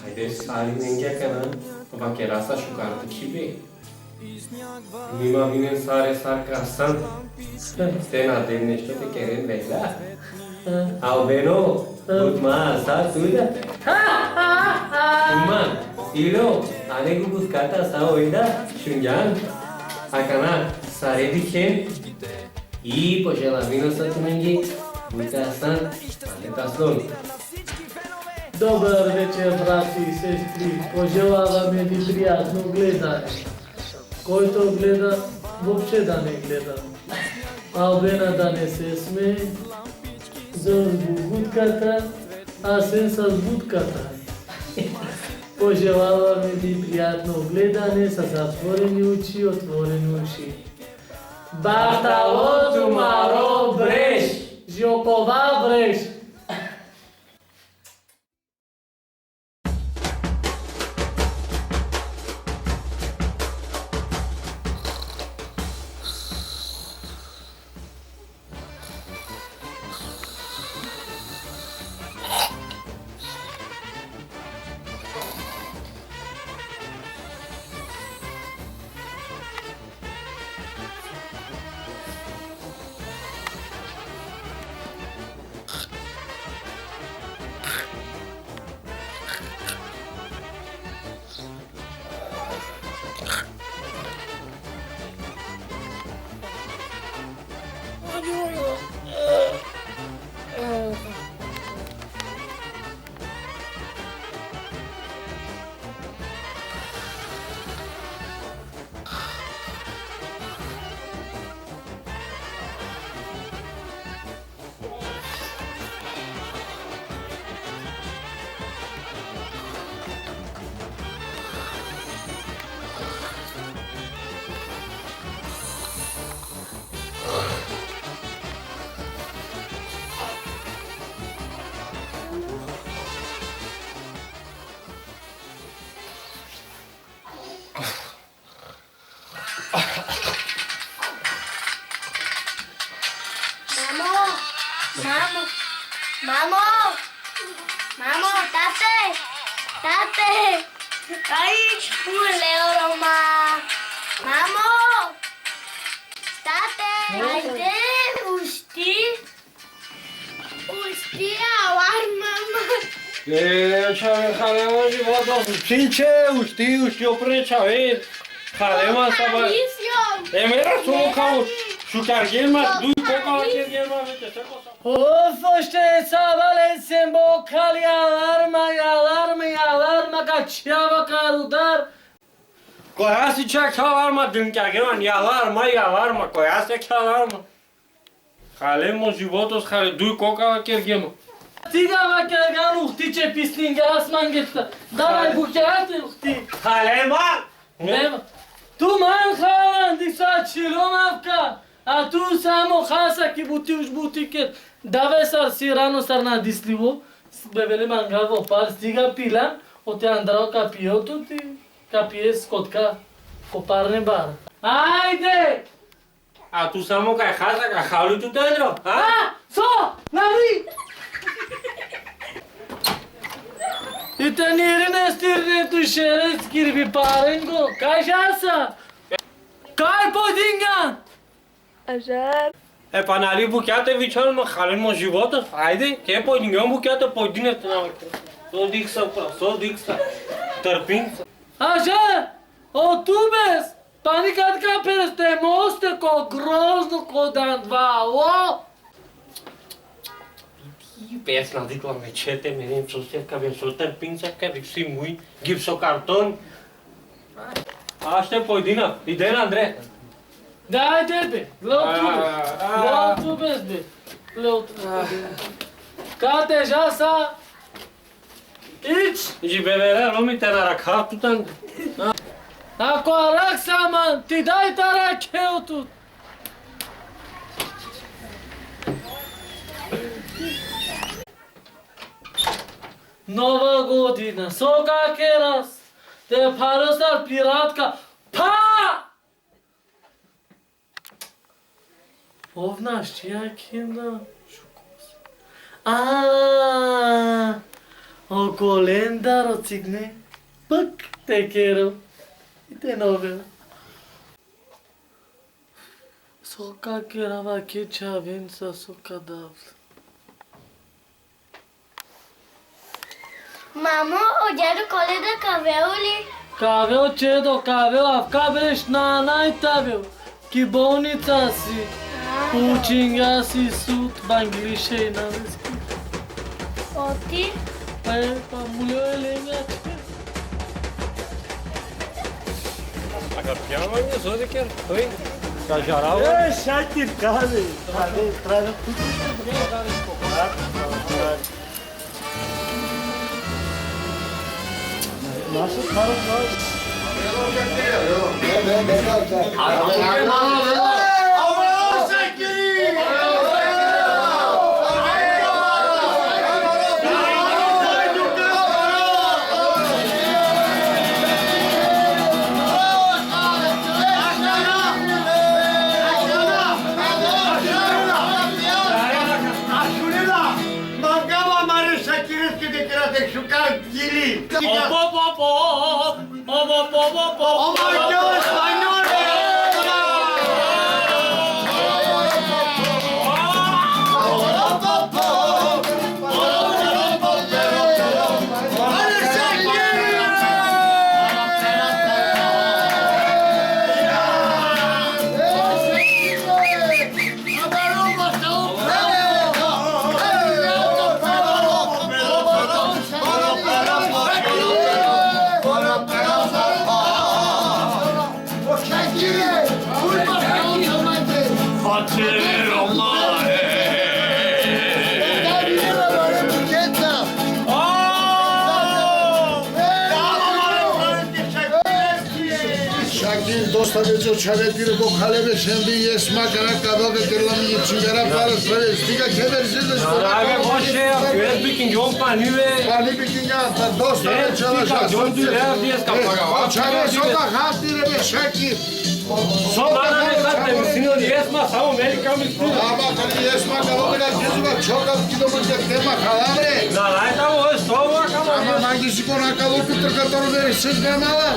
Haydi salinin kana vake rasa şukartı kibi. Mima binen sare sar krasan. Stena denneşte te keren bella. Albeno, utma sa suida. Uma, ilo, ane gubus kata sa oida şunjan. Akana sare diken. И пожелавино менги, мутасан, палетаслон. Добар вечер, брати и сестри. Пожелаваме ви пријатно гледање. Којто гледа, воопште да не гледа. Албена да не се смее, за гутката, а сен с будката. Пожелаваме ви пријатно гледање со затворени очи и отворени уши. Бартало тумаро бреш, Жокова бреш. Mamo, tate, aici pune Roma. Mamo, tate, haide, uști, avar, mama. Ce halema života, sinče, ušti oprečavet. Halema saba. Emera solo kao šukargelma, duj kokala kergelma vete se kosa. Of, ošte sabalen sen bokali alarma, kaçyava karudar. Koja si čak alarma dünkergelman, yalarma, koja si čak alarma. Halemo životos, hale duj kokala kergelma. Tiga vakergan uhti ce pislinge asman gitti. Davay bukati uhti. Halema! Tu man khalan disa chilom avka. A tu samo khasa ki butiket. Dave sar sirano sarna dislivo. Bebele mangavo par stiga pilan. O te andrao capio tu ti capies kotka. Koparne bar. Hayde! A tu samo kaj khasa ka khalu tu telo, ha? So! Navi! Itenirine stirne tu şerez kirbi parengo. Kaşasa? Kaj podingan? Așa. E panali bucate viciol mă halen mă života. Haide, ke podingam bucate podine tna. So diksa. Trpin. Așa? O tubes? Panicat ca peste moste co grozno co dan dva. O! Pes na dikla mečete, merim sosjevka, vem so trpinčevka, vem si mui, gipsokarton. Ašte pojdina, ide na Andre. Dai tebe, leu tubes be. Leu tubes. Cate jasa. Ici. Ji bevera lumi tera rakha tutan. Ako arak saman, ti dai tara keu tu. Nova godina, soka keras. Te parosar piratka. Pa! Ovnaš, jakina. A, Ако лендаро цигне, пък те керо и те новел. Сока керава кеча венца сока давл. Мамо, одјаду Коледа кавео ли? Кавел чедо, кавел, авка береш на најтавел. Ки болница си, учинга си суд, банглише и на вески. Оти? Па мулјо е ленјаче. Aga pijama mi zove ker, oi? Ka jarava. Shakir kale. Kale, trave tudo. Nossa, cara, dosta veće čavjetire ko kalebe šendi jesma kana kadoga kerlami čingara para sve stiga kever zile što Aga boše, US bikin jon panive. pani bikinga ta dosta veće Tika jon du rev dies ka paga. Čave soda hatire be šaki Somana ne kate misino jesma samo Amerika misino. ama kali jesma kadoga kezuga çoka kilometre tema kalabre Na rajta mo sova kamo. ama nangisi kona kalu putar katoru veri siz gamala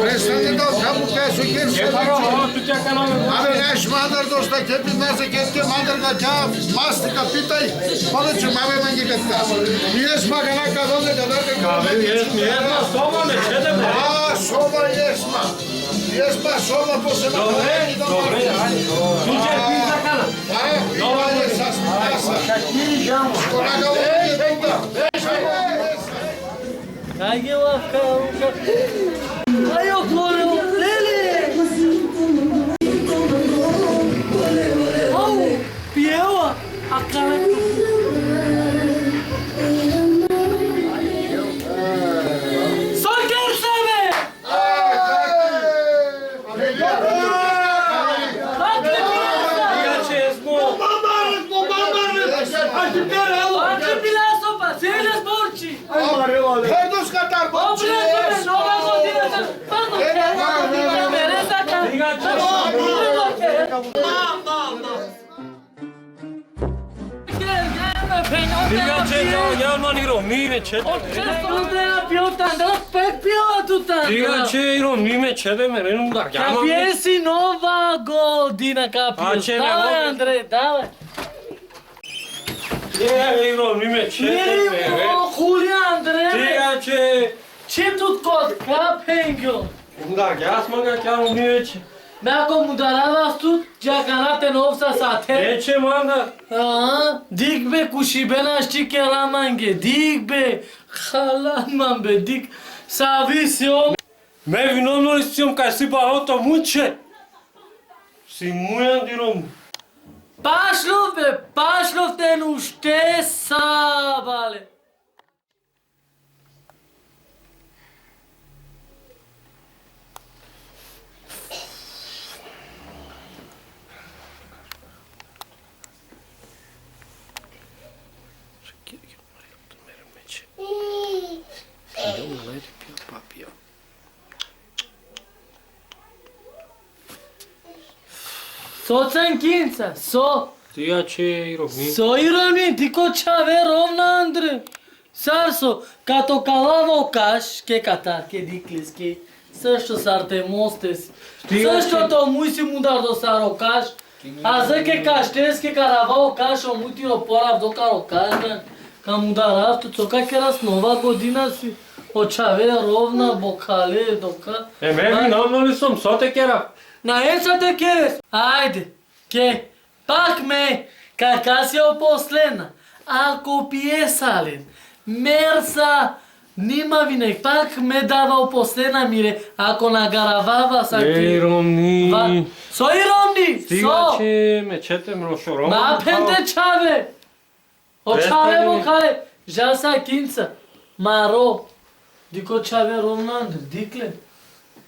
prestane da kamu kasu ker Je paga ho tu kya kana me. Abi naš madar dosta kepi nase ketke madar ga ja masti ka pitaj palaču mame mangi katka jesma kana kadoga Kabe jesma sova me çede me. A, soba jesma. Jesma, soba posebno. Dobre, ajde. Tu će pizza kana. A, piva je sasmasa. Konaga ovdje duga. Ajde ławka, ławka. Ajo, Floreo, Lele! Au, pijeva, a cara... Solker sebe! Ja će smo. Anche Pilasso, pa, sele sporci! Perdus katar borçlu. Obre, nova continuação! Vamos, mereza, cara! Diga će Jalman iro mime çede. Diga će iro mime çede me renum da. Capiesi nova godina, capiesi. Давай, Andrej, давай. Diga iro mime çede me. Julija, Andrej. Diga će. Ce tu tot capengio? Da, jasma ga kjaro mime çede. Me ako mudaravas tu, jaganate novsa sate. Neće manda. Digbe kushibena shike ramange, digbe halanman be dig savisio. Me vinomno istiyorum kaj si baroto muče. Si mujan dirom. Pašlov ten ušte sabale. So Diga će iro mime. ironin, ti ko čave rovna, Andre. Сарсо, като калаво каш, ке катар, ке диклис, ке също сарте мостес. Същото муй си мудар до саро каш, а за ке каштес, ке каравао каш, о муй ти опорав до каро каш, ка мудар авто, цока ке раз нова година си, очаве ровна, бокале, дока. Ме виновно сум, со те керав? На еца те керес. Ајде, ке, пак ме, кака си опослена, ако пие сален, мерса, нима винек, пак ме дава опослена мире, ако нагаравава са ке. Ромни. Со иромни, Стига, со. че ме четем рошо. Ма пенте чаве. Очаве во кај, жаса кинца, маро, дико чаве ромнан, дикле.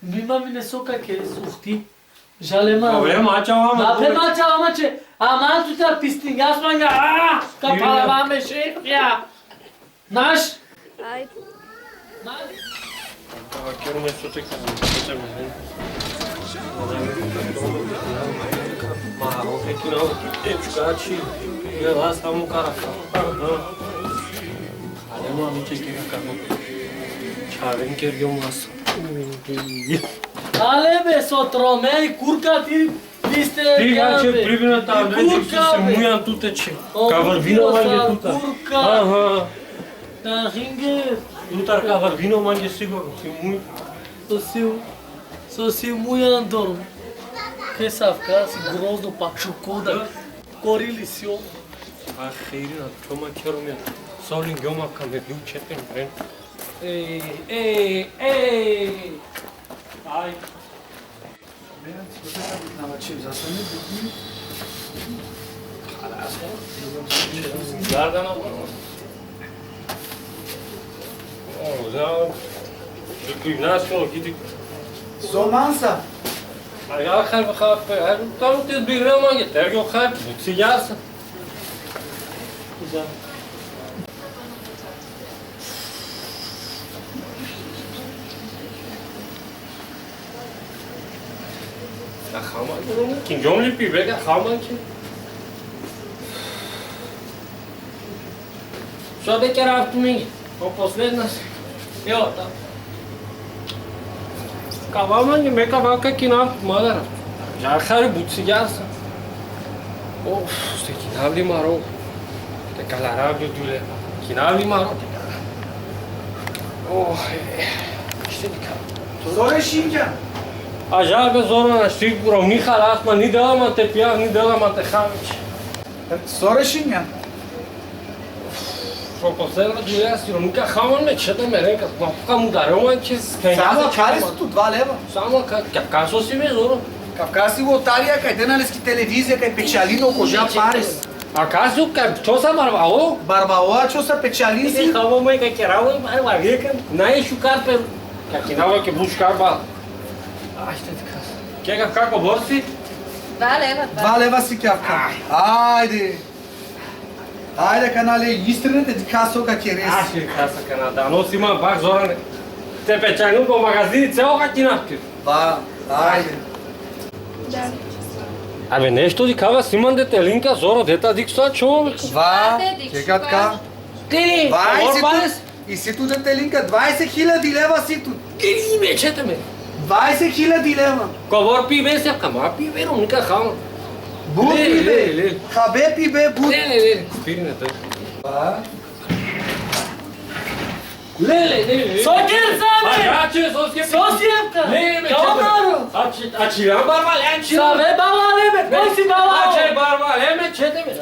Нима ми не сока ке сухти. Жалема. Добре, мачава, Мапе мачава, маче. Аман ту та пистингас манга, капалаваме шеф, ја. Наш? Ајде. Quero me sotecar, Marrom, que não, que chute, e lá está um cara. Ale mă amice că ca nu. Çavem kergem mas. Ale be, sotromei, curca ti liste. Tiga ce privina ta, vezi că se muiam tute ce. Ca vor vino mange tuta. Aha. Da ringe. Tutar ca vor vino mange sigur, se mui. Соси мујан дорм. Ке савка, си грозно пачукода. Корили си о. Ахирина, чома кероме. Солин гома каме бил четен брен. Ей. Ай. Gardana. O, da. Gimnasio, gidi. Zomansa. Ja, ga dan moet dit bureau maar je terug op gaat. Ik zie ja. Da gaan we doen. King John liep weg, gaan we. Só de que era tu mim. Não posso ver nas. Eu tá. Cavalo me cavalo aqui na madara. Já khari butsi jasa. Of, ste kinavli maro. Te kalarabio dule. Kinavli maro. Oh, işte dikkat. Zore Şinca. Aja be zora na stig bro mi khalas ma ni dela ma te pia ni dela ma te khavich. Zore Şinca. Što posledna dulja si nunca khavan me chete merenka. Ma kamu daroma che. Samo kari su tu 2 leva. Samo kaso si me zoro. Kafkasi u otarija kaj denaleski televizija kaj pečalino koža pares. Acaso cosa barbao? Barbaoa čo sa pečalin si. Khavo me ka kerao barba veka. Nai shucar per. Ka kinava ke buscar ba. Ai, ste kas. Ke kako borsi? 2 leva si kafka. Ajde. Ajde kanale istrinete de kaso ka keres. Ashi kasa Canada. No sima bak zoran. Te pečanu ko magazin ceo ka kinapti. Va, ajde. Абе нешто ди кава симан дете линка зора дета дик стоа човек. Va, čekat ka. Ти, 20 и си tu de telinka 20.000 leva si tu. Ти ме чете ме. 20.000 leva. Ковор пи бе се кама пи бе ника хам. Bud Le, pibe. le. Habe pibe bud. Ле. Спирне те. Va. Ле. Сокер саме. Аче соске. Сосиевка. Ле ме Каумаро. чете. Ачи ам барба ланчи. Саве бавале ме, кој си бавал? Аче барба ле ме чете ме.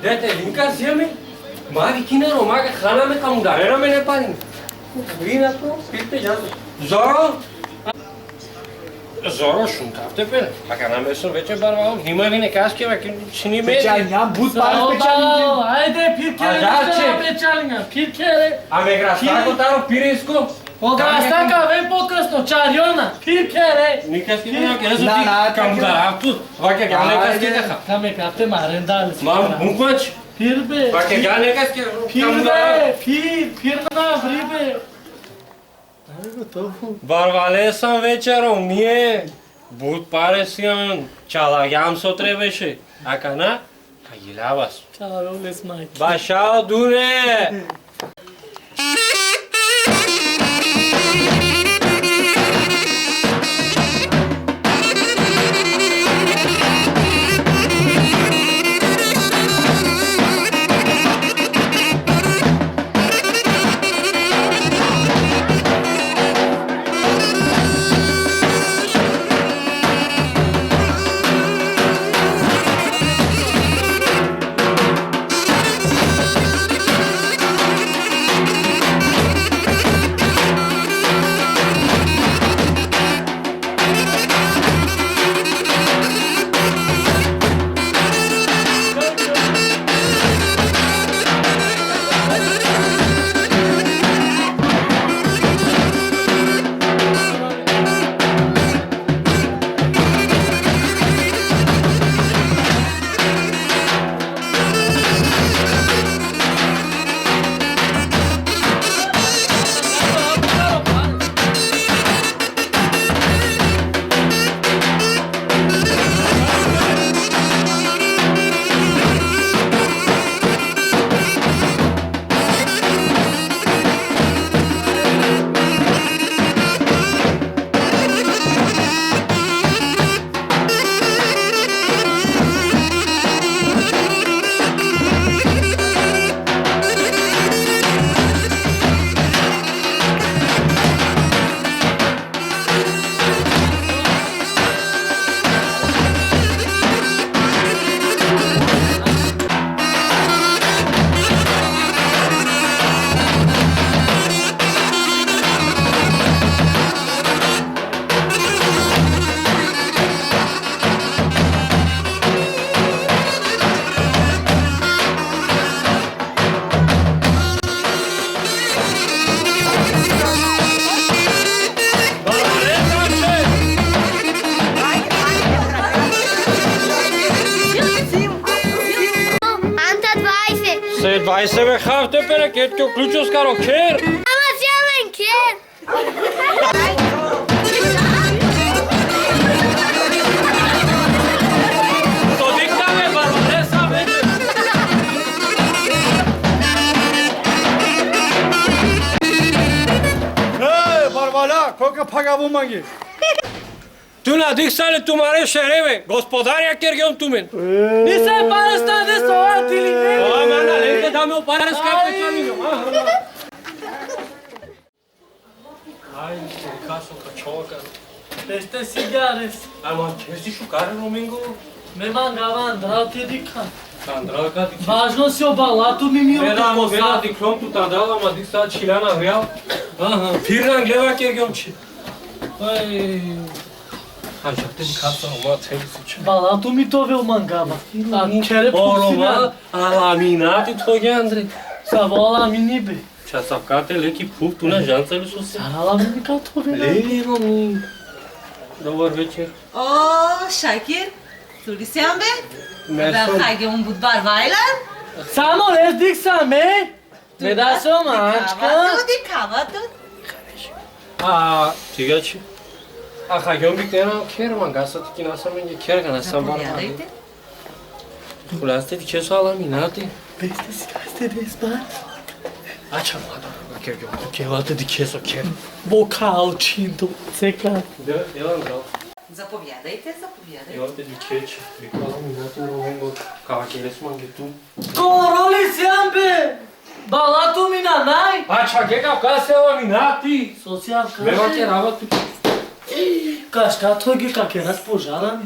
Дете линка симе. Маги кинеро мага хана ме каму дарена ме не парин. Вина то пите јас. Зоро. Зоро шункавте пе. Ака на месо вече барбал. Нима ви не кашке ваки чини ме. Pečalinja, bud pares pečalinja. Ајде, пиркере, Ажаче. печалинга, пиркере. Аме грастако таро пириско. Ограстака ве покасно, чарјона, пиркере. Никаш ки не ке На, на, каму така. даравту. Ваке гале кашке Ајде. каха. Каме кафте марендал. Мам бунквач. Пирбе. Ваке гале кашке каму Пирбе, даравту. пирна, врибе. Ајде готово. Барвале сам вечером, ние. Буд паре сијам, чалагјам со требеше. Ака на? Кагилавас. Чао, лес мајки. Башао дуре! Ај се бе хавте пере, ке ти уклучу скаро кер. Ама зелен кен. То диктаме барбареса вече. Барбала, колка пагаву манги? Ту надихсале тумаре шереве, господарја кергеон тумен. Не се пареста де соатили. Ой, мана, ленте да ме опарес кај печалино. Ај, касо качока. Este cigares. Ама, ке си шукаре Роминго? Me mangava Andrau te dica. Андрака ти. Važno si obalato mi mi Ведамо вела диклом ту тадала, ама ди сад чиляна реал. Аха, фиран гледа кергеон чи. Ај. Ај, чак те касо, ама цели суче. Balato mi to veu mangava. A kere Орома, аламинати тоѓе Андре. Sa vola mini be. Ча савкате леки пуф, ту на жанца ли сосе? Sarala mini ka to veu. Лели, Роми. Добар вечер. О, Шакир, туди си амбе? Да Месо. хајде он будбар вајлан? Samo les dik sa me. Me da so mačka. Туди кава, туди. Тигачи. Хагеон битена керман гасат ки насамен керга насам бар. Заповядайте. Хуласте ти чесо аламинати. Beste sigarte desbar. Ача мада кергеон. Кевате ди чесо кер. Vocal chindo. Seca. Да, елан грал. Заповядайте, заповядайте. Елате ди чеч. Викала минати ровенго. Кава керес мангету. Coroli siambe. Balato mi na nai. Ача гека касе аламинати. Social Вема ке работи. Кашка тоги как раз пожаран.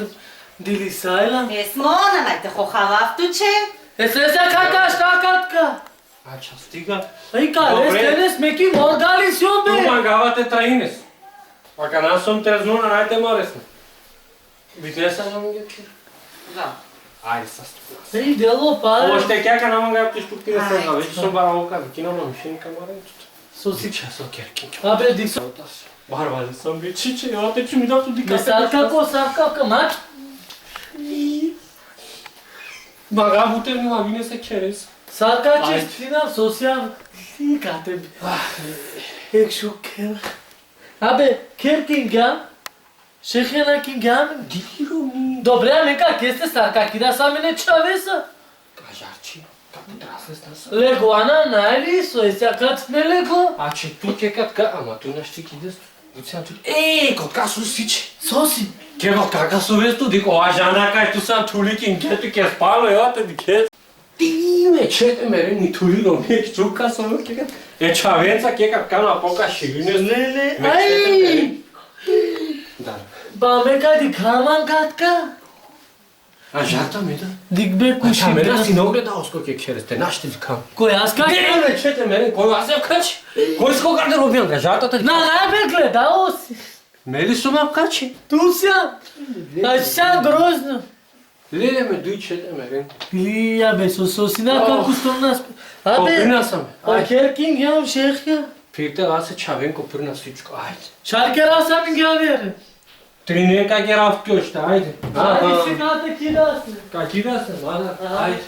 Дилисайла. Есмона, најте хохававтуче. Есе кашка катка. Ача стига. Ай калес Добре. тенес меки моргали Ту сјобе. мангавате таинес. Пака насом трезнуна најте моресна. Битеса на мангету. Да. Ајде саступна. Ей дело паре. Още кека на мога ти штуктира сега, вече сум бара ока, кина на мишенка марен. Соси. Часо керкинчо. Абе диксо. Барбале сам би чиче, оте чу ми да ту дика. Сарка мач. Мага бутер ми мавине се керес. Сарка Ай. честина социјал. Кате би. Ек шокер. Абе керкинга. Шехена кинган. Дироми. Добре, а нека ке сте сарка кида са мене чавеса. Кажарчи, капу трасе стаса. Легуана најли со исјакат не лего. А че ту кекат ка, ама ту нашти кидес. Уцеан ту. Кот касу сиче. Соси. Ке кот кака су весту, дико, а жана кај ту сам тули кин кету ке спало, оте дике. Ти ме чете мере, ни тули роми, ке чука су кекат. Чавенца кекат кана пока ширинес. Леле, ај. Да. Ба мека ди краман катка. А жарта ми да. Дикбе Куши мене куши. си не огледа оско ке кересте, наште викам. Кој аз как? Не ме чете мене, кој аз ја качи? Кој ско гардеробијан, жартата? На најбе гледао си. Мели сум ја качи? Ту сјам. А сјам грозно. Леле ме дуј чете мене. Лија бе со сосина како што нас. Абе, Коприна сам. Ајде. океркин јам шехја. Пирте аз се чавен коприна всичко, ајде. Шаркера сам ја вере. Тринека ги рафти оште, ајде. Ајде сега те кидасне. Каки да се, мада, ајде.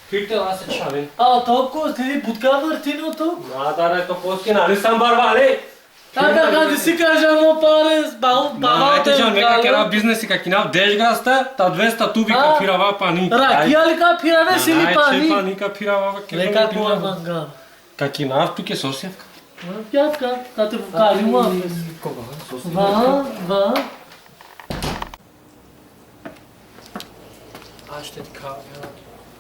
Пирте аз се чавен. А топко следи будка вртиното. Мада, не то поски, нали сам барвале? Така каде си кажамо парес, Ајде, жан, нека кера бизнеси, каки нав дежгаста, та 200 туби А? капирава пани. Ракија ли капиране си ли Ајде, пани? пани капирава, Лека кула манга. Каки нав туке сосјавка. Пјатка, кате вкали му апес. Кога? Сосјавка? Ва. Аз ще ти кажа,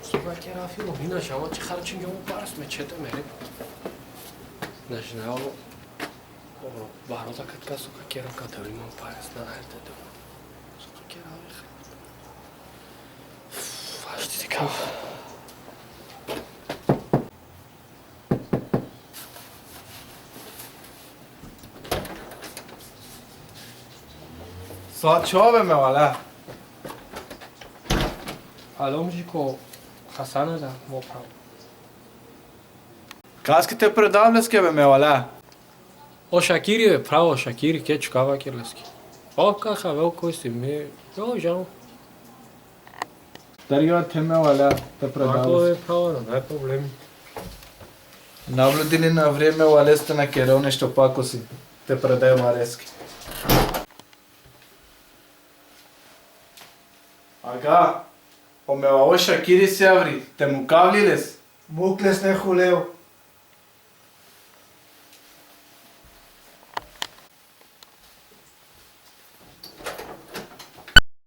сега кера филм, иначе, ама че харчим ги му парас, ме чете мере. Значи, не ово, барота кат касо ка кера ката имам парас, на најте да му. Сото кера веха. Аз ще ти кажа. Saat çove me wala. Alo, mjiko, Hasana da, mo pravo. Kaski te predam leskebe me wala. O Shakiri je pravo, Shakiri, ke čukava kirleski. O, kaha, veliko si mi, jo, žal. Dario te me wala te Ako predam. je pravo, ne problemi. Наблюдени на време у алеста на керео нешто пакоси. Те предајам арески. Ага, омева о Шакири се аври, те му кавлилес? Муклес не хулео.